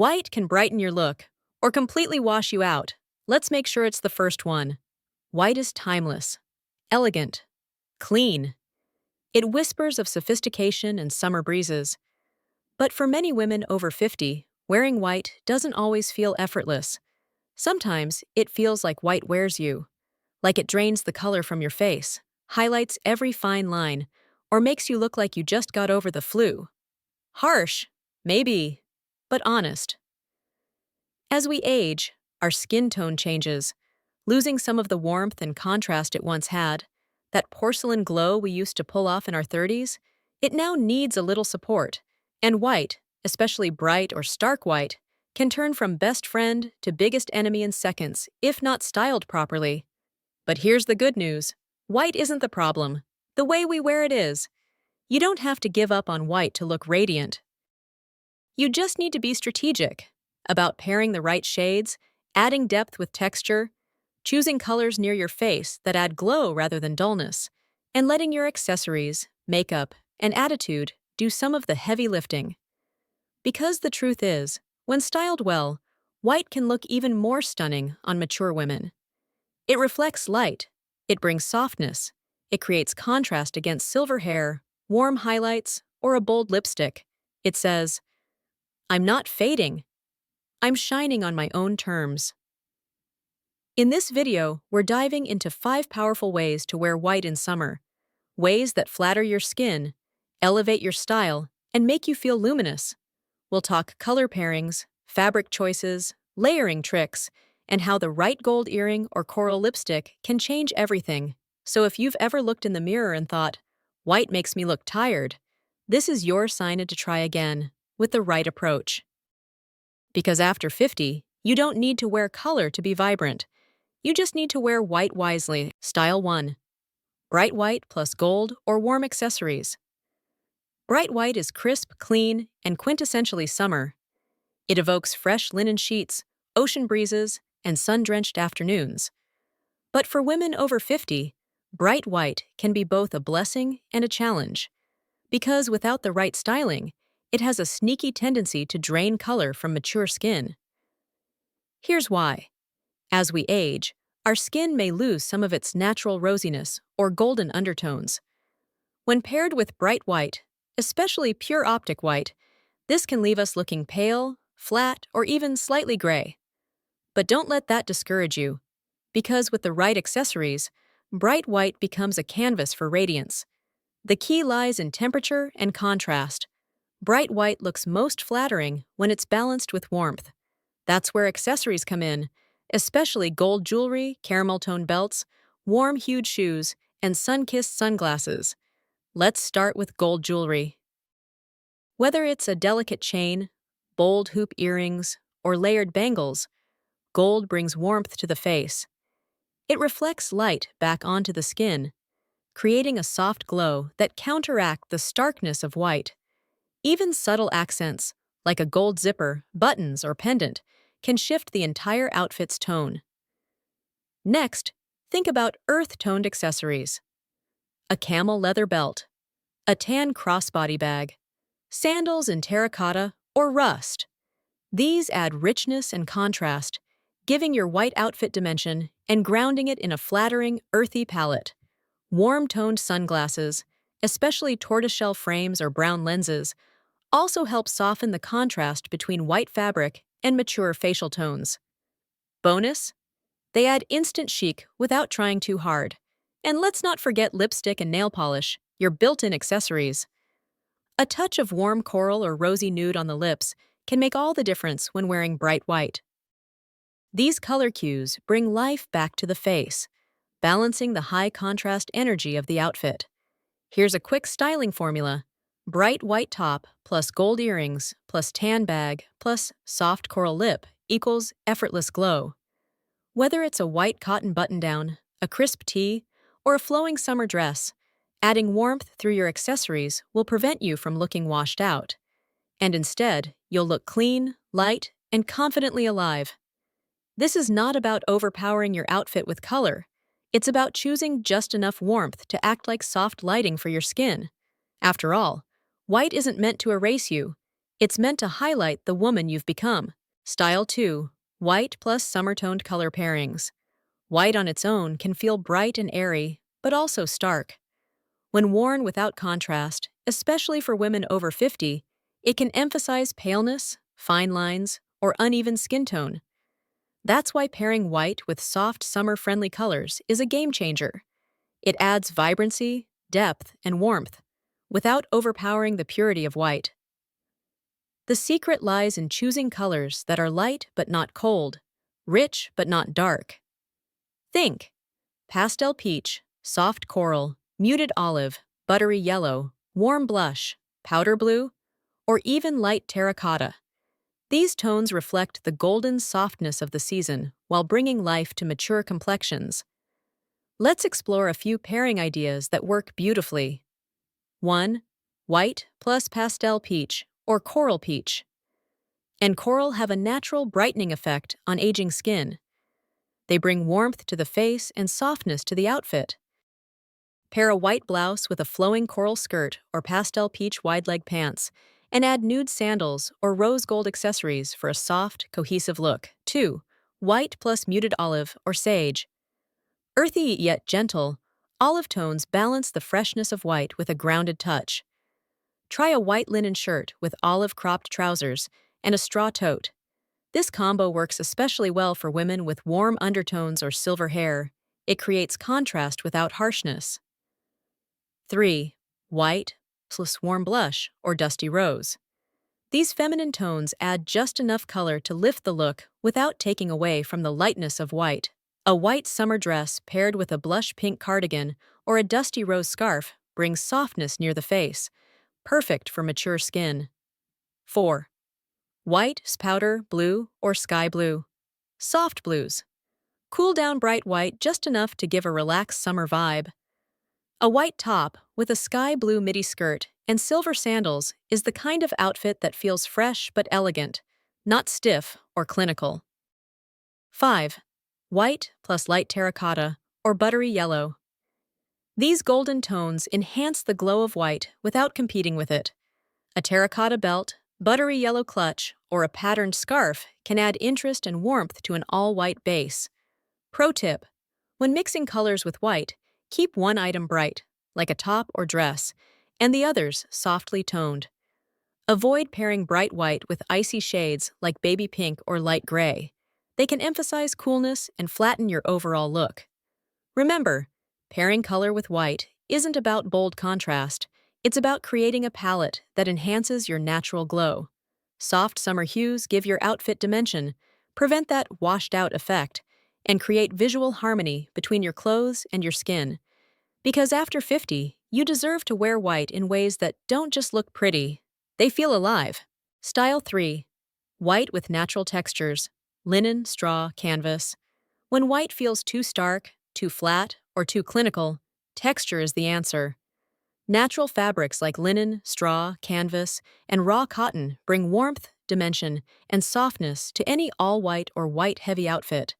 White can brighten your look or completely wash you out. Let's make sure it's the first one. White is timeless, elegant, clean. It whispers of sophistication and summer breezes. But for many women over 50, wearing white doesn't always feel effortless. Sometimes it feels like white wears you, like it drains the color from your face, highlights every fine line, or makes you look like you just got over the flu. Harsh, maybe, but honest. As we age, our skin tone changes, losing some of the warmth and contrast it once had. That porcelain glow we used to pull off in our 30s, it now needs a little support. And white, especially bright or stark white, can turn from best friend to biggest enemy in seconds, if not styled properly. But here's the good news. White isn't the problem. The way we wear it is. You don't have to give up on white to look radiant. You just need to be strategic about pairing the right shades, adding depth with texture, choosing colors near your face that add glow rather than dullness, and letting your accessories, makeup, and attitude do some of the heavy lifting. Because the truth is, when styled well, white can look even more stunning on mature women. It reflects light, it brings softness, it creates contrast against silver hair, warm highlights, or a bold lipstick. It says, "I'm not fading. I'm shining on my own terms." In this video, we're diving into 5 powerful ways to wear white in summer. Ways that flatter your skin, elevate your style, and make you feel luminous. We'll talk color pairings, fabric choices, layering tricks, and how the right gold earring or coral lipstick can change everything. So if you've ever looked in the mirror and thought, "White makes me look tired," this is your sign to try again with the right approach. Because after 50, you don't need to wear color to be vibrant. You just need to wear white wisely. Style 1. Bright white plus gold or warm accessories. Bright white is crisp, clean, and quintessentially summer. It evokes fresh linen sheets, ocean breezes, and sun-drenched afternoons. But for women over 50, bright white can be both a blessing and a challenge. Because without the right styling, it has a sneaky tendency to drain color from mature skin. Here's why. As we age, our skin may lose some of its natural rosiness or golden undertones. When paired with bright white, especially pure optic white, this can leave us looking pale, flat, or even slightly gray. But don't let that discourage you, because with the right accessories, bright white becomes a canvas for radiance. The key lies in temperature and contrast. Bright white looks most flattering when it's balanced with warmth. That's where accessories come in, especially gold jewelry, caramel-toned belts, warm-hued shoes, and sun-kissed sunglasses. Let's start with gold jewelry. Whether it's a delicate chain, bold hoop earrings, or layered bangles, gold brings warmth to the face. It reflects light back onto the skin, creating a soft glow that counteracts the starkness of white. Even subtle accents, like a gold zipper, buttons, or pendant, can shift the entire outfit's tone. Next, think about earth-toned accessories. A camel leather belt, a tan crossbody bag, sandals in terracotta or rust. These add richness and contrast, giving your white outfit dimension and grounding it in a flattering, earthy palette. Warm-toned sunglasses, especially tortoiseshell frames or brown lenses, also help soften the contrast between white fabric and mature facial tones. Bonus, they add instant chic without trying too hard. And let's not forget lipstick and nail polish, your built-in accessories. A touch of warm coral or rosy nude on the lips can make all the difference when wearing bright white. These color cues bring life back to the face, balancing the high-contrast energy of the outfit. Here's a quick styling formula. Bright white top plus gold earrings plus tan bag plus soft coral lip equals effortless glow. Whether it's a white cotton button-down, a crisp tee, or a flowing summer dress, adding warmth through your accessories will prevent you from looking washed out. And instead, you'll look clean, light, and confidently alive. This is not about overpowering your outfit with color. It's about choosing just enough warmth to act like soft lighting for your skin. After all, white isn't meant to erase you. It's meant to highlight the woman you've become. Style 2. White plus summer-toned color pairings. White on its own can feel bright and airy, but also stark. When worn without contrast, especially for women over 50, it can emphasize paleness, fine lines, or uneven skin tone. That's why pairing white with soft, summer-friendly colors is a game changer. It adds vibrancy, depth, and warmth, without overpowering the purity of white. The secret lies in choosing colors that are light but not cold, rich but not dark. Think pastel peach, soft coral, muted olive, buttery yellow, warm blush, powder blue, or even light terracotta. These tones reflect the golden softness of the season while bringing life to mature complexions. Let's explore a few pairing ideas that work beautifully. 1. White plus pastel peach or coral peach. And coral have a natural brightening effect on aging skin. They bring warmth to the face and softness to the outfit. Pair a white blouse with a flowing coral skirt or pastel peach wide-leg pants, and add nude sandals or rose gold accessories for a soft, cohesive look. 2. White plus muted olive or sage. Earthy yet gentle, olive tones balance the freshness of white with a grounded touch. Try a white linen shirt with olive cropped trousers and a straw tote. This combo works especially well for women with warm undertones or silver hair. It creates contrast without harshness. 3. White plus warm blush or dusty rose. These feminine tones add just enough color to lift the look without taking away from the lightness of white. A white summer dress paired with a blush pink cardigan or a dusty rose scarf brings softness near the face, perfect for mature skin. 4. White, powder, blue, or sky blue. Soft blues. Cool down bright white just enough to give a relaxed summer vibe. A white top with a sky blue midi skirt and silver sandals is the kind of outfit that feels fresh but elegant, not stiff or clinical. 5. White plus light terracotta or buttery yellow. These golden tones enhance the glow of white without competing with it. A terracotta belt, buttery yellow clutch, or a patterned scarf can add interest and warmth to an all-white base. Pro tip: when mixing colors with white, keep one item bright, like a top or dress, and the others softly toned. Avoid pairing bright white with icy shades like baby pink or light gray. They can emphasize coolness and flatten your overall look. Remember, pairing color with white isn't about bold contrast. It's about creating a palette that enhances your natural glow. Soft summer hues give your outfit dimension, prevent that washed-out effect, and create visual harmony between your clothes and your skin. Because after 50, you deserve to wear white in ways that don't just look pretty, they feel alive. Style 3. White with natural textures. Linen, straw, canvas. When white feels too stark, too flat, or too clinical, texture is the answer. Natural fabrics like linen, straw, canvas, and raw cotton bring warmth, dimension, and softness to any all-white or white-heavy outfit.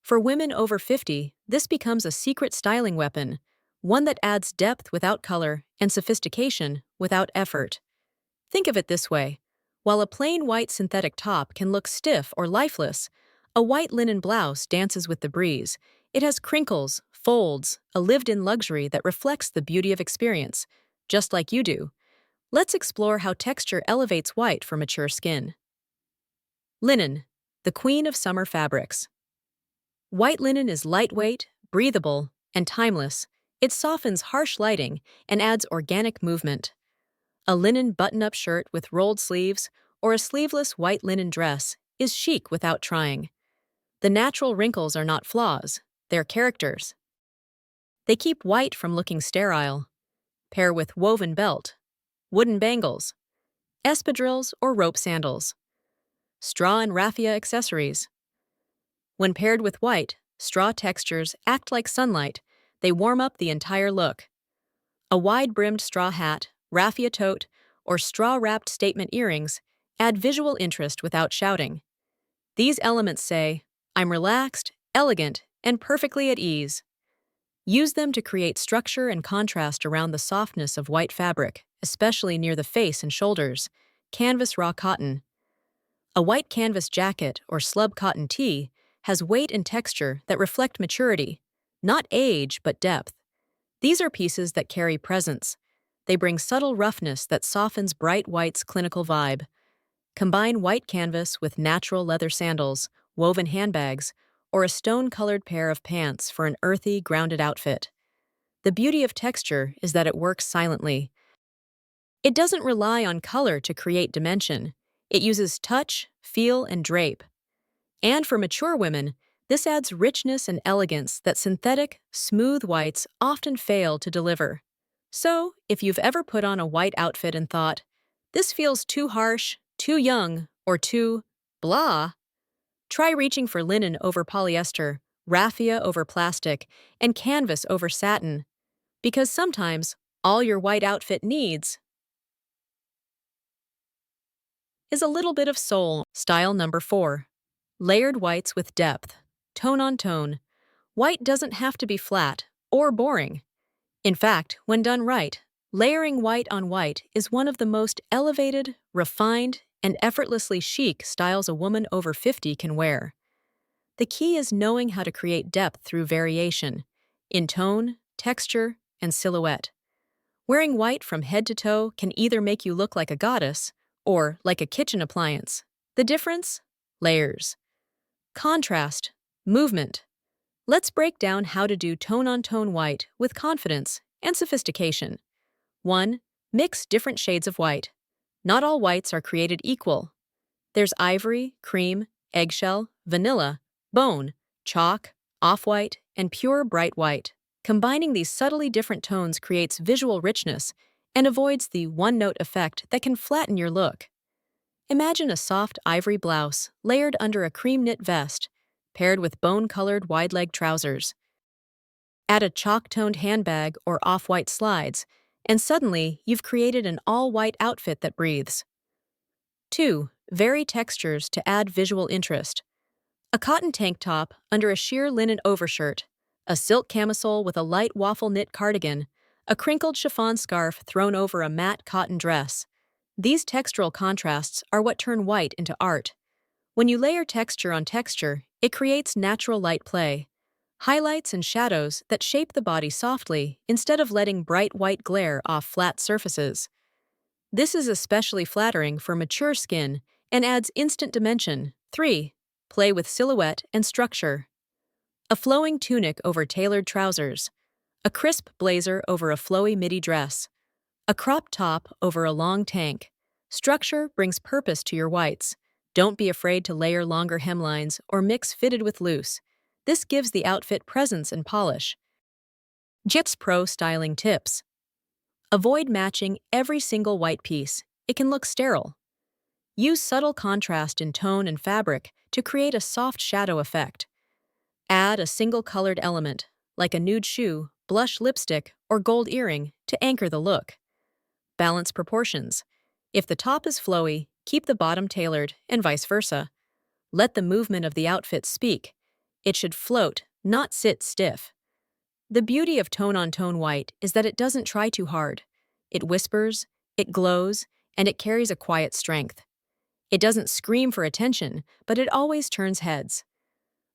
For women over 50, this becomes a secret styling weapon, one that adds depth without color and sophistication without effort. Think of it this way. While a plain white synthetic top can look stiff or lifeless, a white linen blouse dances with the breeze. It has crinkles, folds, a lived-in luxury that reflects the beauty of experience, just like you do. Let's explore how texture elevates white for mature skin. Linen, the queen of summer fabrics. White linen is lightweight, breathable, and timeless. It softens harsh lighting and adds organic movement. A linen button-up shirt with rolled sleeves or a sleeveless white linen dress is chic without trying. The natural wrinkles are not flaws, they're characters. They keep white from looking sterile. Pair with woven belt, wooden bangles, espadrilles or rope sandals, straw and raffia accessories. When paired with white, straw textures act like sunlight. They warm up the entire look. A wide-brimmed straw hat, raffia tote, or straw-wrapped statement earrings add visual interest without shouting. These elements say, "I'm relaxed, elegant, and perfectly at ease." Use them to create structure and contrast around the softness of white fabric, especially near the face and shoulders. Canvas raw cotton. A white canvas jacket or slub cotton tee has weight and texture that reflect maturity, not age but depth. These are pieces that carry presence. They bring subtle roughness that softens bright white's clinical vibe. Combine white canvas with natural leather sandals, woven handbags, or a stone-colored pair of pants for an earthy, grounded outfit. The beauty of texture is that it works silently. It doesn't rely on color to create dimension. It uses touch, feel, and drape. And for mature women, this adds richness and elegance that synthetic, smooth whites often fail to deliver. So, if you've ever put on a white outfit and thought, this feels too harsh, too young, or too blah, try reaching for linen over polyester, raffia over plastic, and canvas over satin. Because sometimes, all your white outfit needs is a little bit of soul. Style number 4. Layered whites with depth. Tone on tone. White doesn't have to be flat or boring. In fact, when done right, layering white on white is one of the most elevated, refined, and effortlessly chic styles a woman over 50 can wear. The key is knowing how to create depth through variation, in tone, texture, and silhouette. Wearing white from head to toe can either make you look like a goddess or like a kitchen appliance. The difference? Layers. Contrast. Movement. Let's break down how to do tone-on-tone white with confidence and sophistication. 1. Mix different shades of white. Not all whites are created equal. There's ivory, cream, eggshell, vanilla, bone, chalk, off-white, and pure bright white. Combining these subtly different tones creates visual richness and avoids the one-note effect that can flatten your look. Imagine a soft ivory blouse layered under a cream knit vest, paired with bone-colored wide-leg trousers. Add a chalk-toned handbag or off-white slides, and suddenly you've created an all-white outfit that breathes. 2. Vary textures to add visual interest. A cotton tank top under a sheer linen overshirt, a silk camisole with a light waffle knit cardigan, a crinkled chiffon scarf thrown over a matte cotton dress. These textural contrasts are what turn white into art. When you layer texture on texture, it creates natural light play, highlights and shadows that shape the body softly instead of letting bright white glare off flat surfaces. This is especially flattering for mature skin and adds instant dimension. 3. Play with silhouette and structure. A flowing tunic over tailored trousers, a crisp blazer over a flowy midi dress, a crop top over a long tank. Structure brings purpose to your whites. Don't be afraid to layer longer hemlines or mix fitted with loose. This gives the outfit presence and polish. JITS Pro styling tips. Avoid matching every single white piece. It can look sterile. Use subtle contrast in tone and fabric to create a soft shadow effect. Add a single colored element, like a nude shoe, blush lipstick, or gold earring, to anchor the look. Balance proportions. If the top is flowy, keep the bottom tailored, and vice versa. Let the movement of the outfit speak. It should float, not sit stiff. The beauty of tone-on-tone white is that it doesn't try too hard. It whispers, it glows, and it carries a quiet strength. It doesn't scream for attention, but it always turns heads.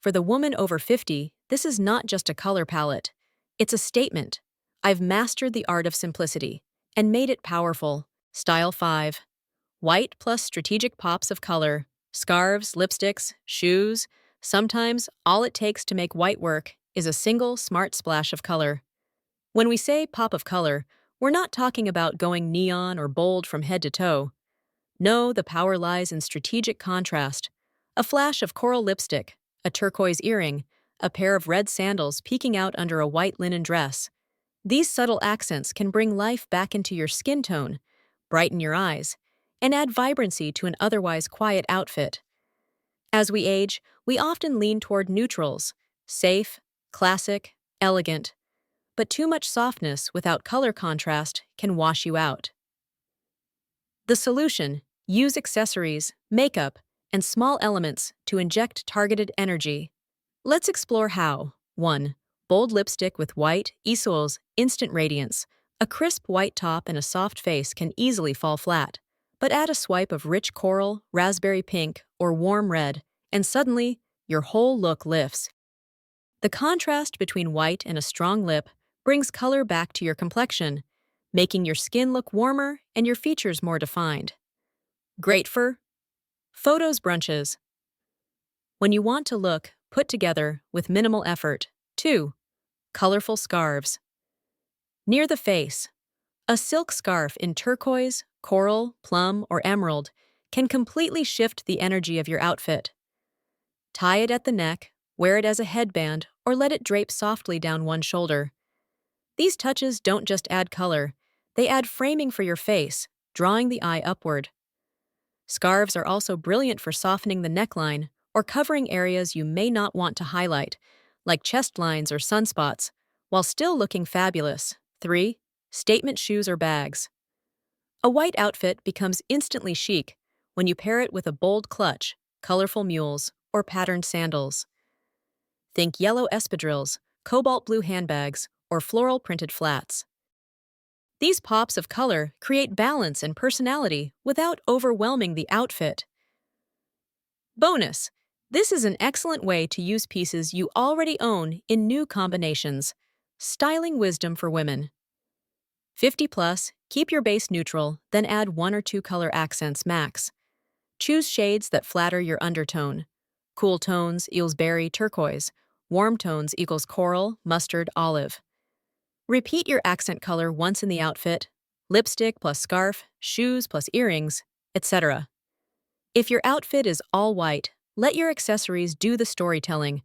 For the woman over 50, this is not just a color palette. It's a statement. I've mastered the art of simplicity and made it powerful. Style 5. White plus strategic pops of color. Scarves, lipsticks, shoes. Sometimes all it takes to make white work is a single smart splash of color. When we say pop of color, we're not talking about going neon or bold from head to toe. No, the power lies in strategic contrast. A flash of coral lipstick, a turquoise earring, a pair of red sandals peeking out under a white linen dress. These subtle accents can bring life back into your skin tone, brighten your eyes, and add vibrancy to an otherwise quiet outfit. As we age, we often lean toward neutrals, safe, classic, elegant. But too much softness without color contrast can wash you out. The solution: use accessories, makeup, and small elements to inject targeted energy. Let's explore how. 1. Bold lipstick with white, Isol's instant radiance. A crisp white top and a soft face can easily fall flat. But add a swipe of rich coral, raspberry pink, or warm red, and suddenly, your whole look lifts. The contrast between white and a strong lip brings color back to your complexion, making your skin look warmer and your features more defined. Great for photos brunches. When you want to look put together with minimal effort. 2. Colorful scarves. Near the face. A silk scarf in turquoise, coral, plum, or emerald can completely shift the energy of your outfit. Tie it at the neck, wear it as a headband, or let it drape softly down one shoulder. These touches don't just add color, they add framing for your face, drawing the eye upward. Scarves are also brilliant for softening the neckline or covering areas you may not want to highlight, like chest lines or sunspots, while still looking fabulous. 3. Statement shoes or bags. A white outfit becomes instantly chic when you pair it with a bold clutch, colorful mules, or patterned sandals. Think yellow espadrilles, cobalt blue handbags, or floral printed flats. These pops of color create balance and personality without overwhelming the outfit. Bonus: this is an excellent way to use pieces you already own in new combinations. Styling wisdom for women. 50 plus, keep your base neutral, then add 1 or 2 color accents max. Choose shades that flatter your undertone. Cool tones equals berry, turquoise. Warm tones equals coral, mustard, olive. Repeat your accent color once in the outfit, lipstick plus scarf, shoes plus earrings, etc. If your outfit is all white, let your accessories do the storytelling.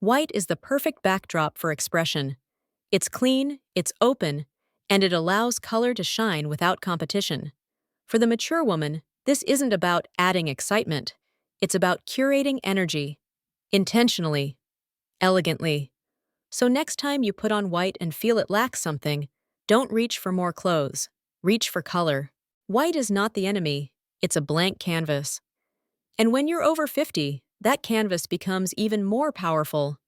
White is the perfect backdrop for expression. It's clean, it's open, and it allows color to shine without competition. For the mature woman, this isn't about adding excitement. It's about curating energy, intentionally, elegantly. So next time you put on white and feel it lacks something, don't reach for more clothes. Reach for color. White is not the enemy, it's a blank canvas. And when you're over 50, that canvas becomes even more powerful.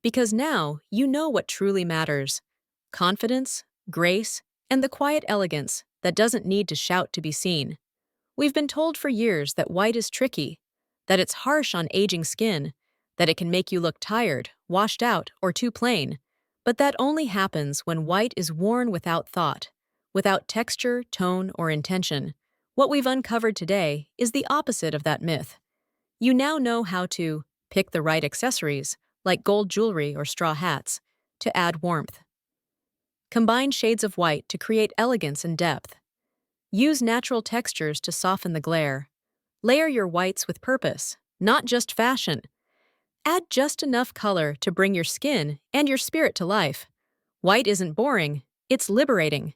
Because now you know what truly matters: confidence, grace, and the quiet elegance that doesn't need to shout to be seen. We've been told for years that white is tricky, that it's harsh on aging skin, that it can make you look tired, washed out, or too plain. But that only happens when white is worn without thought, without texture, tone, or intention. What we've uncovered today is the opposite of that myth. You now know how to pick the right accessories, like gold jewelry or straw hats, to add warmth. Combine shades of white to create elegance and depth. Use natural textures to soften the glare. Layer your whites with purpose, not just fashion. Add just enough color to bring your skin and your spirit to life. White isn't boring, it's liberating.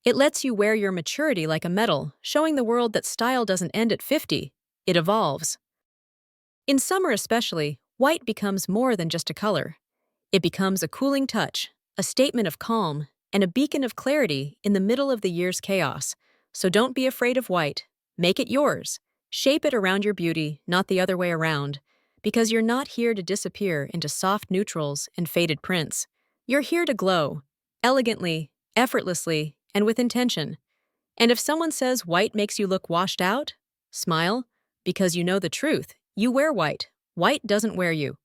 It lets you wear your maturity like a medal, showing the world that style doesn't end at 50, it evolves. In summer especially, white becomes more than just a color. It becomes a cooling touch, a statement of calm, and a beacon of clarity in the middle of the year's chaos. So don't be afraid of white. Make it yours. Shape it around your beauty, not the other way around. Because you're not here to disappear into soft neutrals and faded prints. You're here to glow, elegantly, effortlessly, and with intention. And if someone says white makes you look washed out, smile, because you know the truth. You wear white. White doesn't wear you.